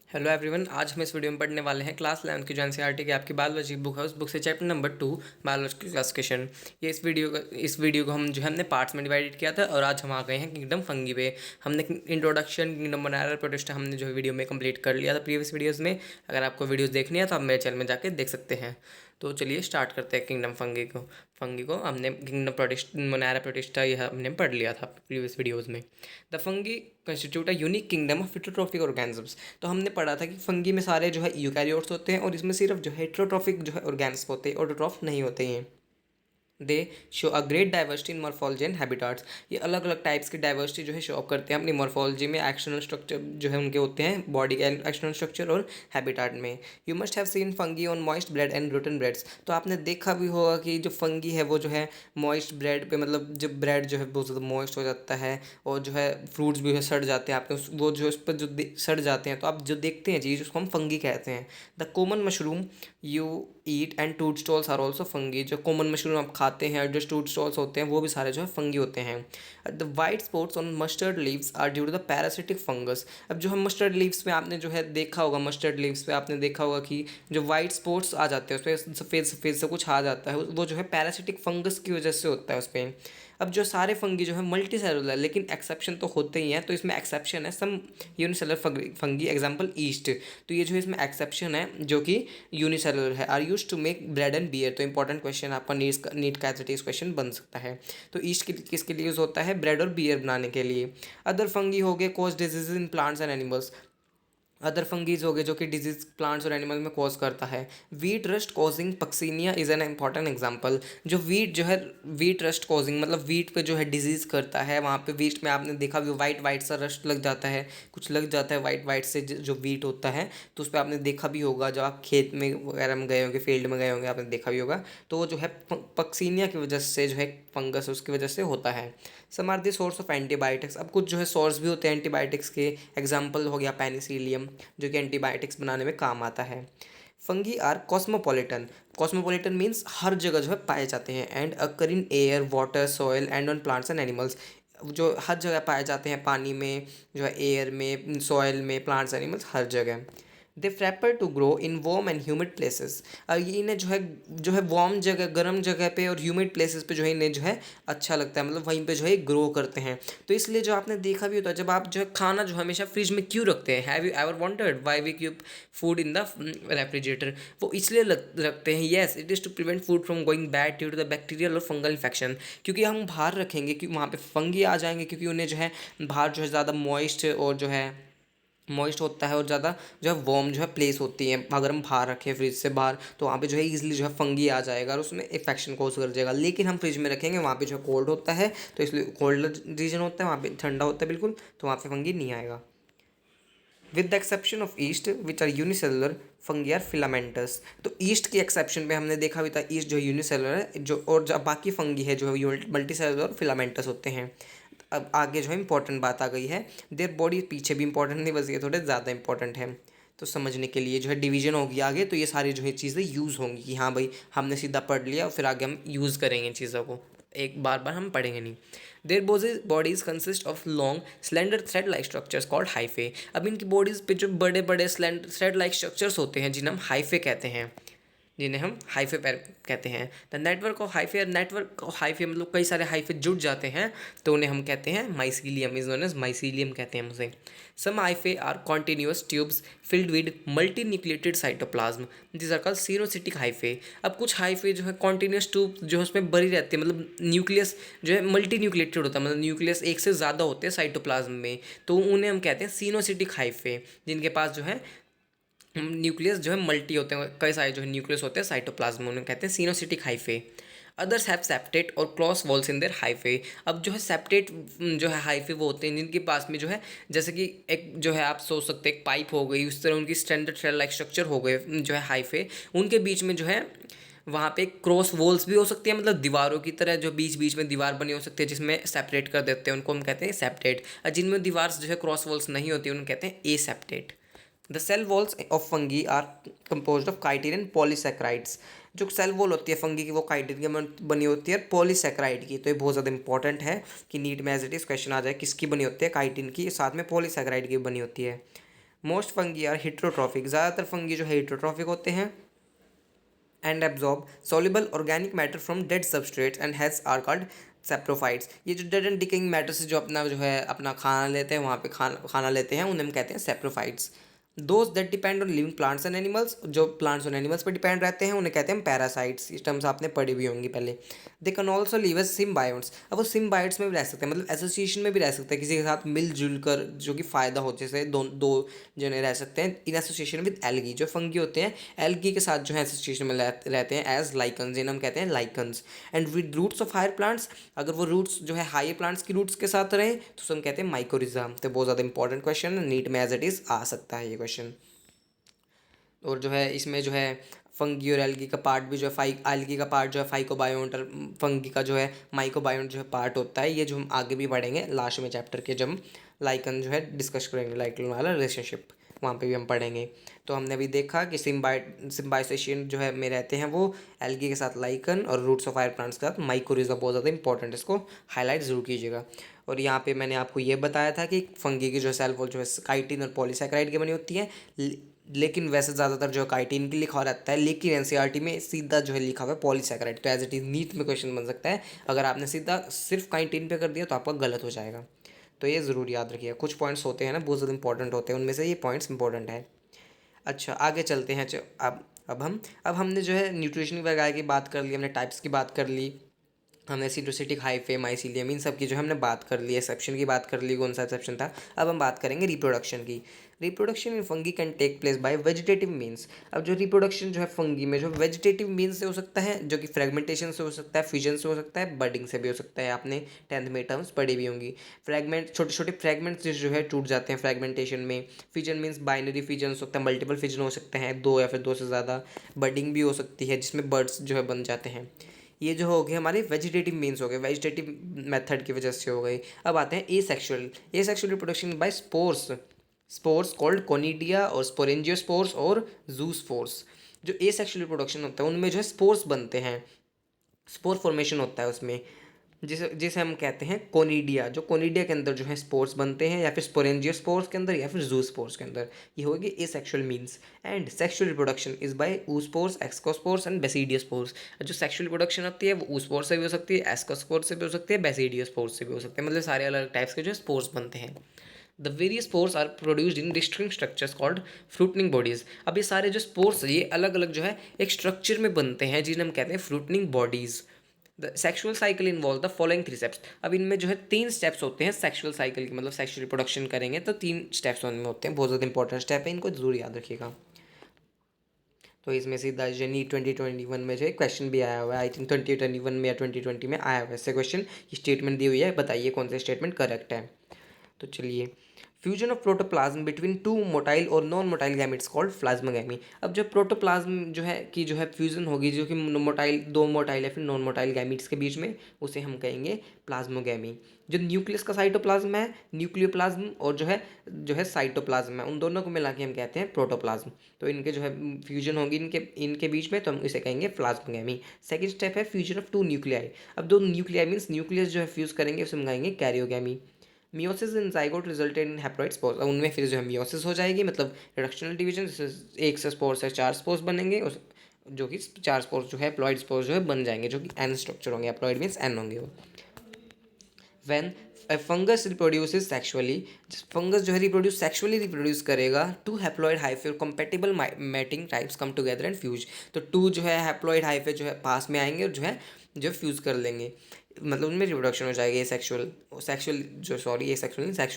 Hello everyone. आज हम इस वीडियो में पढ़ने वाले हैं क्लास 11 की जो एनसीईआरटी की आपकी बायोलॉजी बुक है उस बुक से चैप्टर नंबर 2 बायोलॉजी क्लासिफिकेशन। ये इस वीडियो को हम जो है हमने पार्ट्स में डिवाइड किया था और आज हम आ गए हैं किंगडम फंगी पे। हमने इंट्रोडक्शन किंगडम मोनारा प्रोटिस्टा हमने जो वीडियो में कंप्लीट कर लिया था प्रीवियस वीडियोज़ में। अगर आपको वीडियोज़ देखनी है तो आप मेरे चैनल में जाकर देख सकते हैं। तो चलिए स्टार्ट करते हैं किंगडम फंगी को हमने किंगडम मोनारा प्रोटिस्टा यह हमने पढ़ लिया था प्रीवियस वीडियोज़ में। The fungi constitute a unique kingdom of heterotrophic organisms. तो हमने पढ़ा था कि फंगी में सारे जो है यूकैरियोट्स होते हैं और इसमें सिर्फ जो है हेटेरोट्रॉफिक जो है ऑर्गेनिज्म होते हैं, ऑटोट्रॉफ नहीं होते हैं। दे show a great diversity in morphology and habitats. ये अलग अलग टाइप्स की डाइवर्सिटी जो है शो अप करते हैं अपनी मॉर्फोलॉजी में, एक्सटर्नल स्ट्रक्चर जो है उनके होते हैं बॉडी के एक्सटर्नल स्ट्रक्चर और हैबिटाट में। You must have seen fungi on moist bread and routine breads. तो आपने देखा भी होगा कि जो फंगी है वो जो है मॉइस्ट ब्रेड पे, मतलब जब ब्रेड जो है बहुत ज़्यादा मॉइस्ट हो जाता है और जो है फ्रूट्स भी सड़ जाते हैं आपके वो जो उस पर जो सड़ जाते हैं तो आप जो देखते हैं चीज़ उसको हम फंगी कहते हैं। The common mushroom you eat and टूट स्टॉल्स आर ऑल्सो फंगी। जो कॉमन मशरूम आप खाते हैं और जो टूट स्टॉल्स होते हैं वो भी सारे जो है फंगी होते हैं। The white spots on mustard leaves are due to the parasitic fungus. अब जो है मस्टर्ड लीव्स में आपने जो है देखा होगा, मस्टर्ड लीव्स पे आपने देखा होगा कि जो वाइट स्पॉट्स आ जाते हैं उस पर सफ़ेद सफ़ेद से कुछ आ जाता है, वो जो है पैरासिटिक फंगस की वजह से होता है उस पर। अब जो सारे फंगी जो है मल्टी सेलुलर, लेकिन एक्सेप्शन तो होते ही हैं, तो इसमें एक्सेप्शन है सम यूनिसेलुलर फंगी, एग्जांपल ईस्ट। तो ये जो है इसमें एक्सेप्शन है जो कि यूनिसेलुलर है, are used to make bread and beer. तो इंपॉर्टेंट क्वेश्चन आपका नीट का एथलेटिक्स क्वेश्चन बन सकता है। तो ईस्ट किसके लिए यूज़ होता है? ब्रेड और बियर बनाने के लिए। अदर फंगी हो गए cause disease in plants and animals. Other fungis हो गए जो कि डिजीज प्लांट्स और एनिमल में कॉज करता है। Wheat rust causing Puccinia is an important example. जो वीट जो है वीट रस्ट कॉजिंग मतलब वीट पे जो है डिजीज करता है, वहाँ पे वीट में आपने देखा भी वाइट वाइट सा रस्ट लग जाता है, कुछ लग जाता है वाइट वाइट से जो वीट होता है। तो उस पर आपने देखा भी होगा, जब आप खेत में वगैरह में गए होंगे, फील्ड में गए होंगे, आपने देखा भी होगा। तो वो जो है पक्सीनिया की वजह से जो है फंगस उसकी वजह से होता है। Some are the source of antibiotics. अब कुछ जो है सोर्स भी होते हैं एंटीबायोटिक्स के, एग्जाम्पल हो गया पेनिसिलियम जो कि एंटीबायोटिक्स बनाने में काम आता है। Fungi are cosmopolitan. Cosmopolitan means हर जगह जो है पाए जाते हैं, and occur in air water soil and on plants and animals. जो हर जगह पाए जाते हैं, पानी में जो है, एयर में, सॉइल में, प्लांट्स एनिमल्स हर जगह। They prefer to grow in warm and humid places. ये इन्हें जो है वार्म जगह, गर्म जगह पे और ह्यूमिड प्लेसेस पे जो है इन्हें जो है अच्छा लगता है, मतलब वहीं पे जो है ग्रो करते हैं। तो इसलिए जो आपने देखा भी होता है, जब आप जो है खाना जो हमेशा फ्रिज में क्यों रखते हैं, have you ever wanted why we keep food in the refrigerator? वो इसलिए रखते हैं, yes it is to prevent food from going bad due to the bacterial और फंगल इन्फेक्शन। क्योंकि हम बाहर रखेंगे कि वहाँ पे फंगी आ जाएंगे, क्योंकि उन्हें जो है बाहर जो है ज़्यादा मॉइस्ट और जो है मॉइस्ट होता है और ज़्यादा जो है वार्म जो है प्लेस होती है। अगर हम बाहर रखें फ्रिज से बाहर तो वहाँ पे जो है ईजिली जो है फंगी आ जाएगा और उसमें इन्फेक्शन कोज कर जाएगा। लेकिन हम फ्रिज में रखेंगे वहाँ पे जो है कोल्ड होता है, तो इसलिए कोल्ड रीजन होता है, वहाँ पे ठंडा होता है बिल्कुल, तो वहाँ पे फंगी नहीं आएगा। With the exception of yeast which are unicellular fungi are filamentous. तो ईस्ट की एक्सेप्शन पे हमने देखा भी था, ईस्ट जो यूनिसेलुलर है जो, और जो बाकी फंगी है जो है मल्टी सेलुलर और फिलामेंटस होते हैं। अब आगे जो है इंपॉर्टेंट बात आ गई है, देयर बॉडी, पीछे भी इंपॉर्टेंट नहीं, बस ये थोड़े ज़्यादा इंपॉर्टेंट है। तो समझने के लिए जो है डिवीजन होगी आगे, तो ये सारी जो है चीज़ें यूज़ होंगी कि हाँ भाई हमने सीधा पढ़ लिया और फिर आगे हम यूज़ करेंगे इन चीज़ों को, एक बार बार हम पढ़ेंगे नहीं। Their bodies consist of long slender thread like structures called hyphae. अब इनकी बॉडीज़ पे जो बड़े बड़े थ्रेड लाइक स्ट्रक्चर्स होते हैं जिन्हें हम हाइफे कहते हैं, जिन्हें हम हाइफे पैर कहते हैं। द नेटवर्क ऑफ हाइफे मतलब कई सारे हाइफे जुड़ जाते हैं तो उन्हें हम कहते हैं mycelium, is known as mycelium कहते हैं हम उसे। Some hyphae are continuous tubes filled with multi nucleated cytoplasm, this are called coenocytic hyphae. अब कुछ हाइफे जो है कॉन्टिन्यूअस ट्यूब जो है उसमें भरी रहती है, मतलब न्यूक्लियस जो है मल्टी न्यूक्लिएटेड होता है, मतलब न्यूक्लियस एक से ज़्यादा होते हैं साइटोप्लाज्म में, तो उन्हें हम कहते हैं सिनोसिटिक हाइफे, जिनके पास जो है न्यूक्लियस जो है मल्टी होते हैं, कई सारे जो है न्यूक्लियस होते हैं साइटोप्लाज्म में, उन्हें कहते हैं सिनोसिटिक हाइफे। अदर्स हैव सेप्टेट और cross walls in their hyphae. अब जो है सेप्टेट जो है हाइफे वो होते हैं जिनके पास में जो है, जैसे कि एक जो है आप सोच सकते हैं एक पाइप हो गई, उस तरह उनकी स्टैंडर्ड थ्रेड लाइक स्ट्रक्चर हो गए जो है हाइफे, उनके बीच में जो है वहाँ पे क्रॉस वॉल्स भी हो सकती है, मतलब दीवारों की तरह जो बीच बीच में दीवार बनी हो सकती है जिसमें सेपरेट कर देते हैं, उनको हम कहते हैं सेप्टेट। और जिनमें दीवार जो है क्रॉस वॉल्स नहीं होती उनको कहते हैं a septate. The cell walls of fungi are composed of chitin and polysaccharides. जो सेल वॉल होती है फंगी की वो काइटिन की बनी होती है पॉलीसेक्राइड की। तो ये बहुत ज़्यादा इंपॉर्टेंट है कि नीट में एज इट इज क्वेश्चन आ जाए किसकी बनी होती है, काइटिन की, साथ में पॉलीसेक्राइड की बनी होती है। मोस्ट फंगी आर हेट्रोट्रॉफिक, ज़्यादातर फंगी जो है हेट्रोट्रॉफिक होते हैं। And absorb soluble organic matter from dead substrates and hence are called saprophytes. ये जो डेड एंड डिकेइंग मैटर से जो अपना जो है अपना खाना लेते हैं, वहाँ पे खाना लेते हैं, उन्हें हम कहते हैं saprophytes. Those that depend on living plants and animals, जो प्लांट्स और एनिमल्स पर डिपेंड रहते हैं, उन्हें कहते हैं पैरासाइट्स। इस टर्म्स आपने पढ़ी भी होंगी पहले। They can also live as symbiotes, अब वो सिम्बायोट्स में भी रह सकते हैं, मतलब एसोसिएशन में भी रह सकते हैं किसी के साथ मिलजुल कर, जो कि फ़ायदा हो, जैसे दो दो जने रह सकते हैं इन एसोसिएशन विद एल्गी। जो फंगी होते हैं एल्गी के साथ जो है एसोसिएशन में रहते हैं एज लाइकन्स, जिन्हें हम कहते हैं lichens. And with roots of higher plants, अगर वो रूट्स जो है हाई प्लांट्स की रूट्स के साथ रहे तो उसे हम कहते हैं माइकोरिज्म। तो बहुत ज़्यादा इंपॉर्टेंट क्वेश्चन है, नीट में एज इट इज़ आ सकता है ये क्वेश्चन। और जो है इसमें जो है फंगी और एल्गी का पार्ट भी जो है एल्गी का पार्ट जो है फाइकोबायोन्ट, और फंगी का जो है माइकोबायोन्ट जो है पार्ट होता है। ये जो हम आगे भी पढ़ेंगे लास्ट में चैप्टर के, जब हम लाइकन जो है डिस्कस करेंगे, लाइकन वाला रिलेशनशिप, वहाँ पे भी हम पढ़ेंगे। तो हमने अभी देखा कि सिम्बायोसेशियन जो है में रहते हैं वो एल्गी के साथ लाइकन, और रूट्स ऑफ फायर प्लांट्स के साथ माइकोरिज़ा। बहुत ज़्यादा इंपॉर्टेंट, इसको हाईलाइट जरूर कीजिएगा। और यहाँ पे मैंने आपको ये बताया था कि फंगी की जो सेल वॉल जो है काइटिन और पॉलीसैकेराइड की बनी होती है, लेकिन वैसे ज़्यादातर जो काइटिन की लिखा रहता है, लेकिन एनसीईआरटी में सीधा जो है लिखा हुआ है पॉलीसैकेराइड। तो एज इट इज़ नीट में क्वेश्चन बन सकता है, अगर आपने सीधा सिर्फ काइटिन पे कर दिया तो आपका गलत हो जाएगा। तो ये ज़रूर याद रखिएगा, कुछ पॉइंट्स होते हैं ना बहुत ज़्यादा इंपॉर्टेंट होते हैं, उनमें से ये पॉइंट्स इंपॉर्टेंट है। अच्छा आगे चलते हैं। अब हमने जो है न्यूट्रिशन वगैरह की बात कर ली, हमने टाइप्स की बात कर ली, हमने सिटोसिटिक हाइफे माइसीलियम इन सब की जो हमने बात कर ली, एक्सेप्शन की बात कर ली, कौन सा एक्सेप्शन था। अब हम बात करेंगे रिप्रोडक्शन की। Reproduction in fungi can take place by vegetative means. अब जो रिप्रोडक्शन जो है फंगी में जो वेजिटेटिव मीन्स से हो सकता है, जो कि फ्रेगमेंटेशन से हो सकता है, फ्यूजन से हो सकता है, बडिंग से भी हो सकता है। आपने 10th में टर्म्स पढ़ी भी होंगी। फ्रैगमेंट, छोटे छोटे फ्रैगमेंट्स जो है टूट जाते हैं फ्रैगमेंटेशन में। फ्यूजन मीन्स बाइनरी फ्यूजन हो सकता है, मल्टीपल फ्यूजन हो सकते हैं, दो या फिर दो से ज़्यादा। बडिंग भी हो सकती है जिसमें बर्ड्स जो है बन जाते हैं। ये जो हो गए हमारे वेजिटेटिव मीन्स हो गए, वेजिटेटिव मेथड की वजह से हो गई। अब आते हैं asexual reproduction by spores. Spores called conidia और स्पोरेंजियोस्पोर्स और जूस्पोर्स। जो एसेक्सुअल रिप्रोडक्शन होता है उनमें जो है स्पोर्स बनते हैं, स्पोर फॉर्मेशन होता है उसमें, जिसे जिसे हम कहते हैं कोनिडिया। जो कोनिडिया के अंदर जो है स्पोर्स बनते हैं, या फिर स्पोरेंजियोस्पोर्स के अंदर, या फिर जूस्पोर्स के अंदर। ये होगी asexual means. And sexual reproduction is by oospores, ascospores and basidiospores. जो सेक्सुअल रिप्रोडक्शन होती है वो oospore से भी हो सकती है, एक्सकोस्पोर्स से भी हो सकती है, बेसिडियोस्पोर्स से भी हो सकती है, मतलब सारे अलग टाइप्स के जो स्पोर्स बनते हैं। The various spores are produced in distinct structures called fruiting bodies. अब ये सारे जो स्पोर्स ये अलग अलग जो है एक स्ट्रक्चर में बनते हैं, जिन्हें हम कहते हैं fruiting bodies. The sexual cycle involve the following 3 steps. अब इनमें जो है 3 स्टेप्स होते हैं सेक्शुअल साइकिल के, मतलब सेक्शुअल रिप्रोडक्शन करेंगे तो 3 स्टेप्स उनमें होते हैं, बहुत ज़्यादा इंपॉर्टेंट स्टेप है, इनको जरूर याद रखिएगा। तो इसमें सीधा जनी 2021 में जो है क्वेश्चन भी आया हुआ है, आई थिंक 2021 में या 2020 में आया हुआ है ऐसे क्वेश्चन। स्टेटमेंट दी हुई है, बताइए कौन सा स्टेटमेंट करेक्ट है। तो चलिए, fusion of protoplasm between 2 motile और non motile gametes called plasmogamy. अब जो प्रोटोप्लाज्म जो है कि जो है फ्यूजन होगी, जो कि मोटाइल, दो मोटाइल या फिर नॉन मोटाइल गैमेट्स के बीच में, उसे हम कहेंगे प्लाज्मोगैमी। जो न्यूक्लियस का साइटोप्लाज्म है, न्यूक्लियोप्लाज्म, और जो है साइटोप्लाज्म है, उन दोनों को मिला के हम कहते हैं प्रोटोप्लाज्म। तो इनके जो है फ्यूजन होगी इनके इनके बीच में, तो हम इसे कहेंगे प्लाज्मोगैमी। सेकंड स्टेप है फ्यूजन ऑफ 2 न्यूक्लियाई। अब 2 न्यूक्लियाई मीन्स न्यूक्लियस जो है फ्यूज करेंगे, उसे हम कहेंगे karyogamy. Meiosis in zygote resulted in haploid spores. अब उनमें फिर जो है मियोसिस हो जाएगी, मतलब रिडक्शनल डिवीजन, जिससे एक से स्पोर्स से 4 स्पोर्स बनेंगे, जो कि 4 स्पोर्स जो है हैप्लॉइड स्पोर्स जो है बन जाएंगे, जो कि एन स्ट्रक्चर होंगे, हैप्लॉइड मीन्स एन होंगे वो। When fungus reproduces sexually, fungus जो है रिप्रोड्यूस करेगा, 2 हैप्लॉइड हाइफे और compatible mating types come together and fuse. तो 2 जो है हैप्लॉइड हाइफे जो है पास में आएंगे और जो फ्यूज कर लेंगे, मतलब उनमें रिप्रोडक्शन हो जाएगी। सेक्सुअल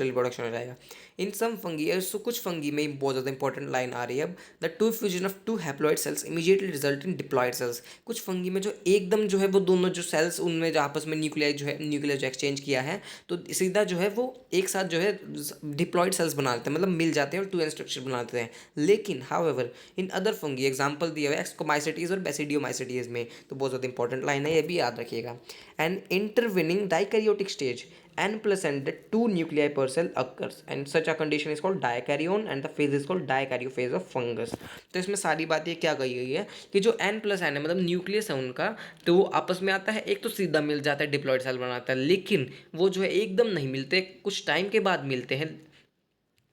रिप्रोडक्शन हो जाएगा। इन सम फंगी, सो कुछ फंगी में बहुत ज़्यादा इंपॉर्टेंट लाइन आ रही है अब, the 2 fusion of 2 haploid cells immediately result in diploid cells. कुछ फंगी में जो एकदम जो है वो दोनों जो सेल्स उनमें जो आपस में न्यूक्लियर जो एक्सचेंज किया है, तो सीधा जो है वो एक साथ जो है डिप्लॉयड सेल्स बना लेते हैं, मतलब मिल जाते हैं और 2n स्ट्रक्चर बना लेते हैं। लेकिन however in other fungi, example दिया हुआ है एक्सकोमाइसिटीज और बेसिडियोमाइसिटीज में, तो बहुत ज़्यादा इंपॉर्टेंट लाइन है, ये भी याद रखिएगा। And intervening dikaryotic stage, n plus n, the 2 nuclei per cell occurs and such a condition is called dikaryon and the phase is called dikaryophase of fungus। तो इसमें सारी बातें क्या कही गई है कि जो n plus n है, मतलब न्यूक्लियस है उनका, तो वो आपस में आता है, एक तो सीधा मिल जाता है डिप्लॉयड सेल बनाता है, लेकिन वो जो है एकदम नहीं मिलते, कुछ टाइम के बाद मिलते हैं।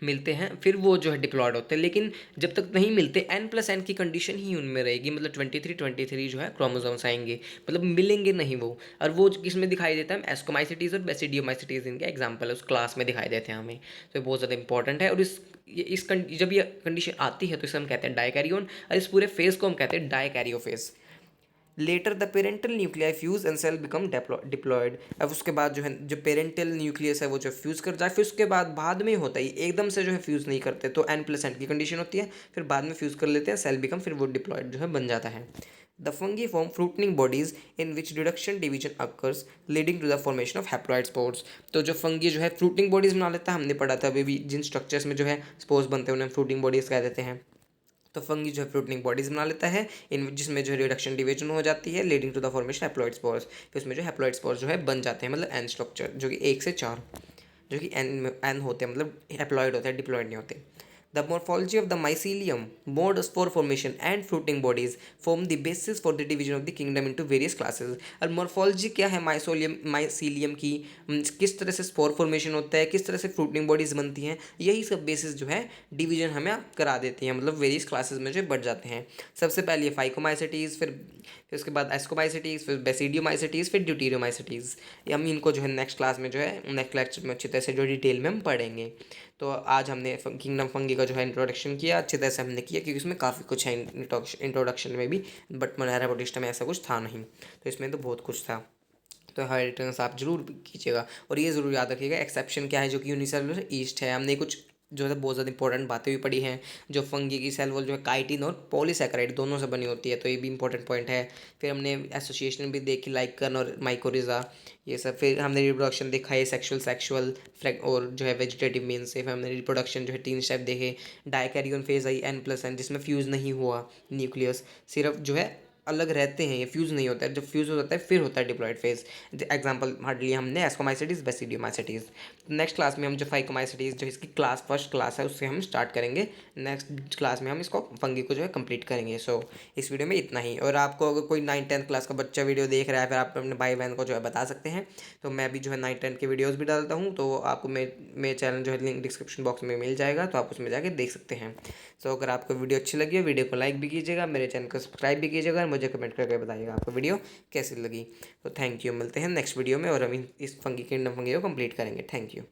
मिलते हैं फिर वो जो है डिप्लॉयड होते हैं, लेकिन जब तक नहीं मिलते n+n की कंडीशन ही उनमें रहेगी, मतलब 23 जो है क्रोमोसोम्स आएंगे, मतलब मिलेंगे नहीं वो। और वो किस में दिखाई देता है, एस्कोमाइसिटीज़ और बेसिडियोमाइसिटीज़ इनके एग्जाम्पल है, उस क्लास में दिखाई देते हैं हमें। तो ये बहुत ज़्यादा इंपॉर्टेंट है। और जब ये कंडीशन आती है तो इसे हम कहते हैं डाइकैरियोन, और इस पूरे फेज़ को हम कहते हैं dikaryophase. Later the parental nuclei fuse and cell become diploid. अब उसके बाद जो है जो पेरेंटल न्यूक्लियस है वो जो फ्यूज़ कर जाए, फिर उसके बाद में होता है एकदम से जो है फ्यूज़ नहीं करते, तो n+n की कंडीशन होती है, फिर बाद में फ्यूज़ कर लेते हैं, सेल बिकम, फिर वो डिप्लॉयड जो है बन जाता है। The fungi form fruiting bodies in which reduction division occurs leading to the formation of haploid spores. तो जो फंगी जो है फ्रूटिंग बॉडीज बना लेता है, हमने पढ़ा था अभी भी, जिन स्ट्रक्चर्स में जो है स्पोर्स बनते हैं उन्हें फ्रूटिंग बॉडीज कह देते हैं। तो फंगी जो है फ्रूटिंग बॉडीज बना लेता है, इन जिसमें जो है रिडक्शन डिवीजन हो जाती है, leading to the formation haploid spores. फिर उसमें जो हैप्लॉइड स्पोर्स जो है बन जाते हैं, मतलब एन स्ट्रक्चर, जो कि 1 से 4, जो कि एन होते हैं, मतलब हैप्लॉइड होते हैं, डिप्लॉइड नहीं होते। The morphology of the mycelium, mode of spore formation and fruiting bodies form the basis for the division of the kingdom into various classes। और morphology क्या है माइसीलियम की, किस तरह से स्पोर फॉर्मेशन होता है, किस तरह से फ्रूटिंग बॉडीज बनती हैं, यही सब बेसिस जो है डिवीजन हमें करा देती हैं, मतलब वेरियस क्लासेस में जो बढ़ जाते हैं। सबसे पहले फाइकोमाइसिटीज़, फिर उसके बाद एस्कोमाइसिटीज़, फिर बेसिडियोमाइसिटीज़, फिर ड्यूटेरियोमाइसिटीज़। हम इनको जो है नेक्स्ट क्लास में जो है नेक्स्ट लेक्चर में अच्छी तरह से जो डिटेल में हम पढ़ेंगे। तो आज हमने किंगडम फंगी का जो है इंट्रोडक्शन किया, अच्छी तरह से हमने किया, क्योंकि इसमें काफ़ी कुछ है इंट्रोडक्शन में भी, बट मनारा बोटिस्टा में ऐसा कुछ था नहीं, तो इसमें तो बहुत कुछ था। तो हेरिटेंस आप जरूर कीजिएगा, और ये ज़रूर याद रखिएगा एक्सेप्शन क्या है, जो कि यूनिसेलुलर ईस्ट है। हमने कुछ जो है बहुत ज़्यादा इंपॉर्टेंट बातें भी पढ़ी हैं, जो फंगी की सेल वॉल जो है काइटिन और पॉलीसैकेराइड दोनों से बनी होती है, तो ये भी इंपॉर्टेंट पॉइंट है। फिर हमने एसोसिएशन भी देखी, लाइकन और माइकोरिजा, ये सब। फिर हमने रिप्रोडक्शन देखा है, सेक्सुअल और जो है वेजिटेटिव मीन से। फिर हमने रिप्रोडक्शन जो है 3 स्टेप देखे। डाइकैरियोन फेज आई n+n, जिसमें फ्यूज़ नहीं हुआ न्यूक्लियस, सिर्फ जो है अलग रहते हैं, ये फ्यूज़ नहीं होता है। जब फ्यूज़ हो जाता है फिर होता है डिप्लॉयड फेज। एग्जाम्पल हट लिया हमने एस्कोमाइसिटीज़, बेसिडियोमाइसिटीज़। नेक्स्ट क्लास में हम जो फाइकोमाइसिटीज़, जो इसकी क्लास फर्स्ट क्लास है, उससे हम स्टार्ट करेंगे। नेक्स्ट क्लास में हम इसको फंगी को जो है कंप्लीट करेंगे। सो इस वीडियो में इतना ही। और आपको अगर कोई 9th-10th क्लास का बच्चा वीडियो देख रहा है, फिर आप अपने भाई बहन को जो है बता सकते हैं। तो मैं भी जो है 9th-10th के वीडियोज़ भी डालता हूँ, तो आपको मेरे चैनल जो है लिंक डिस्क्रिप्शन बॉक्स में मिल जाएगा, तो आप उसमें जाकर देख सकते हैं। सो अगर आपको वीडियो अच्छी लगी हो, वीडियो को लाइक भी कीजिएगा, मेरे चैनल को सब्सक्राइब भी कीजिएगा, और मुझे कमेंट करके बताइएगा आपको वीडियो कैसी लगी। तो थैंक यू, मिलते हैं नेक्स्ट वीडियो में, और हम इस फंगी किंगडम फंगी को कंप्लीट करेंगे। Thank you.